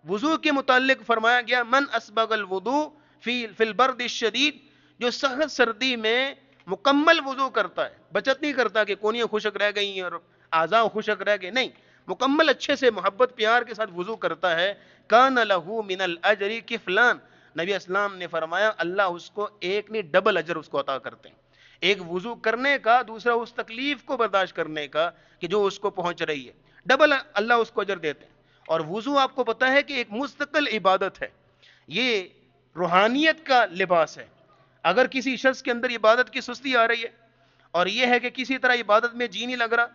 وضو کے متعلق فرمایا گیا من اسبغ الوضو فی البرد الشدید، جو سخت سردی میں مکمل وضو کرتا ہے، بچت نہیں کرتا کہ کونیاں خشک رہ گئی اور اعضاء خشک رہ گئے، نہیں، مکمل اچھے سے محبت پیار کے ساتھ وضو کرتا ہے، کان لہ من الاجر کفلان، نبی اسلام نے فرمایا اللہ اس کو ایک نہیں ڈبل اجر اس کو عطا کرتے ہیں، ایک وضو کرنے کا، دوسرا اس تکلیف کو برداشت کرنے کا کہ جو اس کو پہنچ رہی ہے، ڈبل اللہ اس کو اجر دیتے ہیں۔ اور وضو آپ کو پتا ہے کہ ایک مستقل عبادت ہے، یہ روحانیت کا لباس ہے۔ اگر کسی شخص کے اندر عبادت کی سستی آ رہی ہے اور یہ ہے کہ کسی طرح عبادت میں جی نہیں لگ رہا،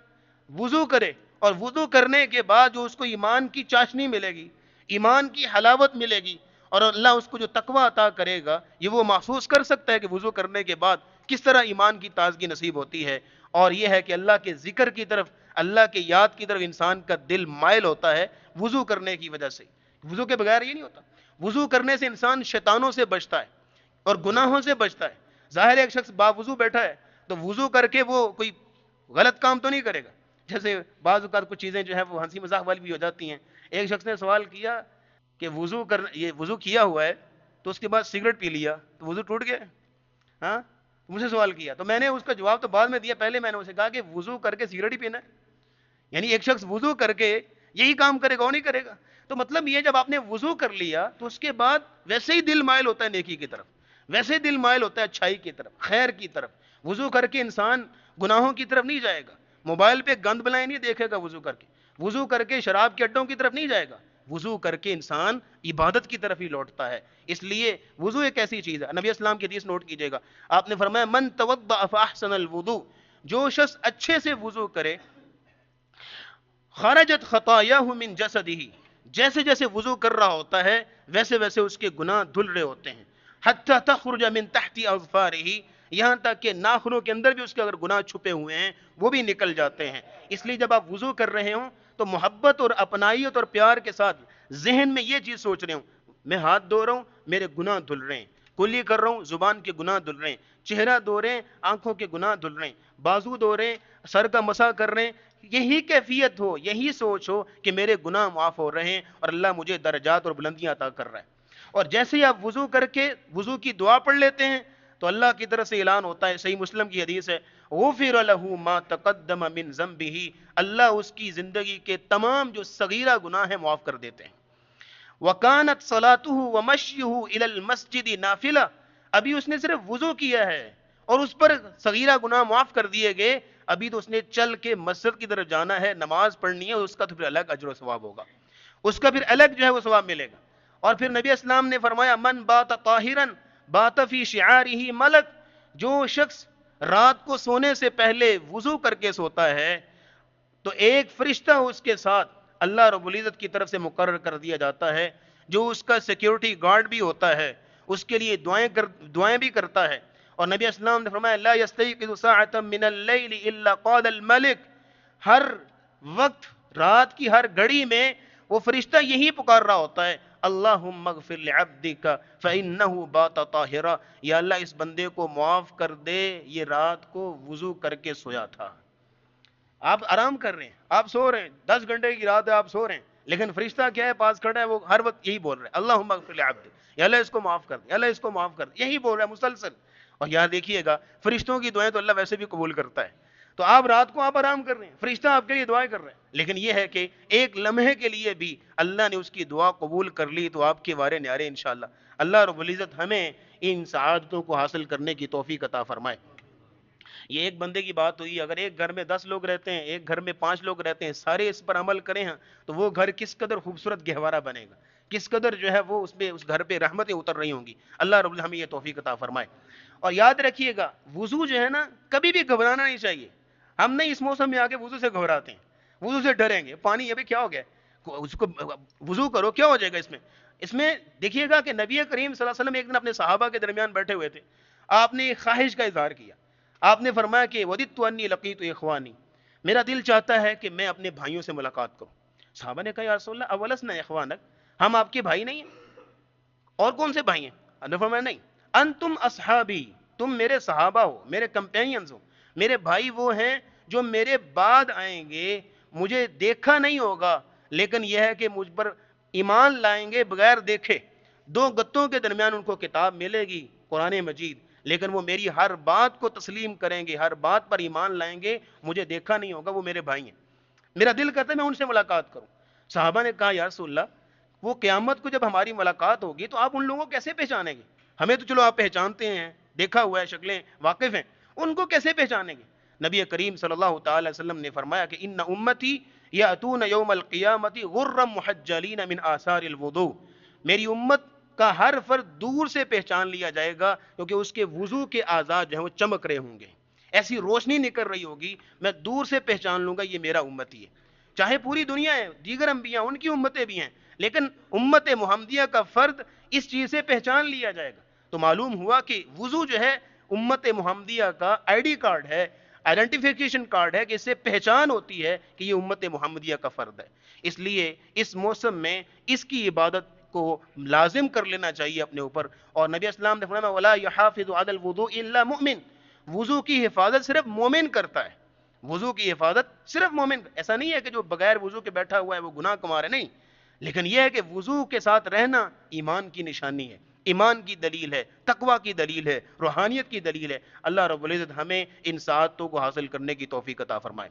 وضو کرے، اور وضو کرنے کے بعد جو اس کو ایمان کی چاشنی ملے گی، ایمان کی حلاوت ملے گی، اور اللہ اس کو جو تقوی عطا کرے گا، یہ وہ محسوس کر سکتا ہے کہ وضو کرنے کے بعد کس طرح ایمان کی تازگی نصیب ہوتی ہے، اور یہ ہے کہ اللہ کے ذکر کی طرف، اللہ کے یاد کی طرف انسان کا دل مائل ہوتا ہے وضو کرنے کی وجہ سے۔ وضو کے بغیر یہ نہیں ہوتا۔ وضو کرنے سے انسان شیطانوں سے بچتا ہے اور گناہوں سے بچتا ہے۔ ظاہر ایک شخص باوضو بیٹھا ہے تو وضو کر کے وہ کوئی غلط کام تو نہیں کرے گا، جیسے بعض اوقات کچھ چیزیں جو ہیں وہ ہنسی مذاق والی بھی ہو جاتی ہیں۔ ایک شخص نے سوال کیا کہ یہ وضو کیا ہوا ہے تو اس کے بعد سگریٹ پی لیا تو وضو ٹوٹ گیا؟ ہاں، مجھ سے سوال کیا تو میں نے اس کا جواب تو بعد میں دیا، پہلے میں نے اسے کہا کہ وضو کر کے سگریٹ ہی پینا ہے، یعنی ایک شخص وضو کر کے یہی کام کرے گا، وہ نہیں کرے گا۔ تو مطلب یہ جب آپ نے وضو کر لیا تو اس کے بعد ویسے ہی دل مائل ہوتا ہے نیکی کی طرف، ویسے ہی دل مائل ہوتا ہے اچھائی کی طرف، خیر کی طرف۔ وضو کر کے انسان گناہوں کی طرف نہیں جائے گا، موبائل پہ گند بلائیں نہیں دیکھے گا، وضو کر کے، وضو کر کے شراب کے اڈوں کی طرف نہیں جائے گا، وضو کر کے انسان عبادت کی طرف ہی لوٹتا ہے۔ اس لیے وضو ایک ایسی چیز ہے، نبی اسلام کی حدیث نوٹ کیجئے گا، آپ نے فرمایا من توضأ فاحسن الوضو، جو شخص اچھے سے وضو کرے، خرجت خطایاہ من جسدہ، جیسے جیسے وضو کر رہا ہوتا ہے ویسے ویسے اس کے گناہ دھل رہے ہوتے ہیں، حتی تخرج من تحت اظفارہ، یہاں تک کہ ناخنوں کے اندر بھی اس کے اگر گناہ چھپے ہوئے ہیں وہ بھی نکل جاتے ہیں۔ اس لیے جب آپ وضو کر رہے ہوں تو محبت اور اپنائیت اور پیار کے ساتھ ذہن میں یہ چیز سوچ رہے ہوں، میں ہاتھ دھو رہا ہوں میرے گناہ دھل رہے ہیں، کلی کر رہا ہوں زبان کے گناہ دھل رہے ہیں، چہرہ دھو رہے ہیں آنکھوں کے گناہ دھل رہے ہیں، بازو دھو رہے ہیں، سر کا مسح کر رہے ہیں، یہی کیفیت ہو، یہی سوچ ہو کہ میرے گناہ معاف ہو رہے ہیں اور اللہ مجھے درجات اور بلندیاں عطا کر رہا ہے۔ اور جیسے ہی آپ وضو کر کے وضو کی دعا پڑھ لیتے ہیں تو اللہ کی طرف سے اعلان ہوتا ہے، صحیح مسلم کی حدیث ہے، غفر له ما تقدم من ذنبه، اللہ اس کی زندگی کے تمام جو صغیرہ گناہ ہیں معاف کر دیتے ہیں۔ وَكَانَتْ صَلَاتُهُ وَمَشْيُهُ إِلَى الْمَسْجِدِ نَافِلَةً، ابھی اس نے صرف وضو کیا ہے اور اس پر صغیرہ گناہ معاف کر دیے گئے، ابھی تو اس نے چل کے مسجد کی طرف جانا ہے، نماز پڑھنی ہے، اس کا تو پھر الگ اجر و ثواب ہوگا، اس کا پھر الگ جو ہے وہ ثواب ملے گا۔ اور پھر نبی اسلام نے فرمایا من بات طاہرا بات فی شعارہ ملک، جو شخص رات کو سونے سے پہلے وضو کر کے سوتا ہے تو ایک فرشتہ اس کے ساتھ اللہ رب العزت کی طرف سے مقرر کر دیا جاتا ہے، جو اس کا سیکیورٹی گارڈ بھی ہوتا ہے، اس کے لیے دعائیں بھی کرتا ہے۔ اور نبی اسلام نے فرمایا لا یستیقظ ساعة من اللیل الا قال الملک، ہر وقت رات کی ہر گھڑی میں وہ فرشتہ یہی پکار رہا ہوتا ہے اللہم اغفر لعبدک فإنہ بات طاہرا، یا اللہ اس بندے کو معاف کر دے، یہ رات کو وضو کر کے سویا تھا۔ آپ آرام کر رہے ہیں، آپ سو رہے ہیں، 10 گھنٹے کی رات ہے آپ سو رہے ہیں، لیکن فرشتہ کیا ہے پاس کھڑا ہے، وہ ہر وقت یہی بول رہا ہے اللہم اغفر لعبدک، یا اللہ اس کو معاف کر دے، یا اللہ اس کو معاف کر دے، یہی بول رہا ہے مسلسل۔ اور یہاں دیکھیے گا فرشتوں کی دعائیں تو اللہ ویسے بھی قبول کرتا ہے، تو آپ رات کو آپ آرام کر رہے ہیں، فرشتہ آپ کے لیے دعائیں کر رہے ہیں، لیکن یہ ہے کہ ایک لمحے کے لیے بھی اللہ نے اس کی دعا قبول کر لی تو آپ کے وارے نیارے انشاءاللہ۔ اللہ رب العزت ہمیں ان سعادتوں کو حاصل کرنے کی توفیق عطا فرمائے۔ یہ ایک بندے کی بات ہوئی، اگر ایک گھر میں 10 لوگ رہتے ہیں، ایک گھر میں 5 لوگ رہتے ہیں، سارے اس پر عمل کریں ہیں تو وہ گھر کس قدر خوبصورت گہوارہ بنے گا، کس قدر جو ہے وہ اس گھر پہ رحمتیں اتر رہی ہوں گی۔ اللہ رب العزت ہمیں یہ توفیق عطا فرمائے۔ اور یاد رکھیے گا وضو جو ہے نا کبھی بھی گھبرانا نہیں چاہیے، ہم نہیں اس موسم میں آ کے وضو سے گھبراتے ہیں، وضو سے ڈریں گے، پانی ابھی کیا ہو گیا، اس کو وضو کرو کیا ہو جائے گا اس میں دیکھیے گا کہ نبی کریم صلی اللہ علیہ وسلم ایک دن اپنے صحابہ کے درمیان بیٹھے ہوئے تھے، آپ نے ایک خواہش کا اظہار کیا، آپ نے فرمایا کہ وددت انی لقیت اخوانی، میرا دل چاہتا ہے کہ میں اپنے بھائیوں سے ملاقات کروں۔ صحابہ نے کہا یا رسول اللہ اولسنا اخوانک، ہم آپ کے بھائی نہیں ہیں؟ اور کون سے بھائی ہیں؟ آپ نے فرمایا نہیں، انتم اصحابی، تم میرے صحابہ ہو، میرے کمپینینز ہو، میرے بھائی وہ ہیں جو میرے بعد آئیں گے، مجھے دیکھا نہیں ہوگا لیکن یہ ہے کہ مجھ پر ایمان لائیں گے بغیر دیکھے، دو گتوں کے درمیان ان کو کتاب ملے گی قرآن مجید، لیکن وہ میری ہر بات کو تسلیم کریں گے، ہر بات پر ایمان لائیں گے، مجھے دیکھا نہیں ہوگا، وہ میرے بھائی ہیں، میرا دل کرتا ہے میں ان سے ملاقات کروں۔ صحابہ نے کہا یا رسول اللہ، وہ قیامت کو جب ہماری ملاقات ہوگی تو آپ ان لوگوں کو کیسے پہچانیں گے؟ ہمیں تو چلو آپ پہچانتے ہیں، دیکھا ہوا ہے، شکلیں واقف ہیں، ان کو کیسے پہچانیں گے؟ نبی کریم صلی اللہ تعالی علیہ وسلم نے فرمایا کہ ان امتی یاتون یوم القیامت غرا محجلین من آثار الوضوء، میری امت کا ہر فرد دور سے پہچان لیا جائے گا کیونکہ اس کے وضو کے اعضاء جو ہیں وہ چمک رہے ہوں گے، ایسی روشنی نکل رہی ہوگی، میں دور سے پہچان لوں گا یہ میرا امتی ہے۔ چاہے پوری دنیا ہے، دیگر انبیاء ان کی امتیں بھی ہیں، لیکن امت محمدیہ کا فرد اس چیز سے پہچان لیا جائے گا۔ تو معلوم ہوا کہ وضو جو ہے امت محمدیہ کا آئی ڈی کارڈ ہے، آئیڈینٹیفیکیشن کارڈ ہے، کہ اس سے پہچان ہوتی ہے کہ یہ امت محمدیہ کا فرد ہے۔ اس لیے اس موسم میں اس کی عبادت کو لازم کر لینا چاہیے اپنے اوپر، اور نبی اسلام نے فرمایا وَلَا يُحَافِظُ عَلَى الْوُضُوءِ إِلَّا مُؤْمِنٌ، وضو کی حفاظت صرف مومن کرتا ہے، وضو کی حفاظت صرف مومن، ایسا نہیں ہے کہ جو بغیر وضو کے بیٹھا ہوا ہے وہ گناہ کما رہا ہے، نہیں، لیکن یہ ہے کہ وضو کے ساتھ رہنا ایمان کی نشانی ہے، ایمان کی دلیل ہے، تقوی کی دلیل ہے، روحانیت کی دلیل ہے۔ اللہ رب العزت ہمیں ان سعادتوں کو حاصل کرنے کی توفیق عطا فرمائے۔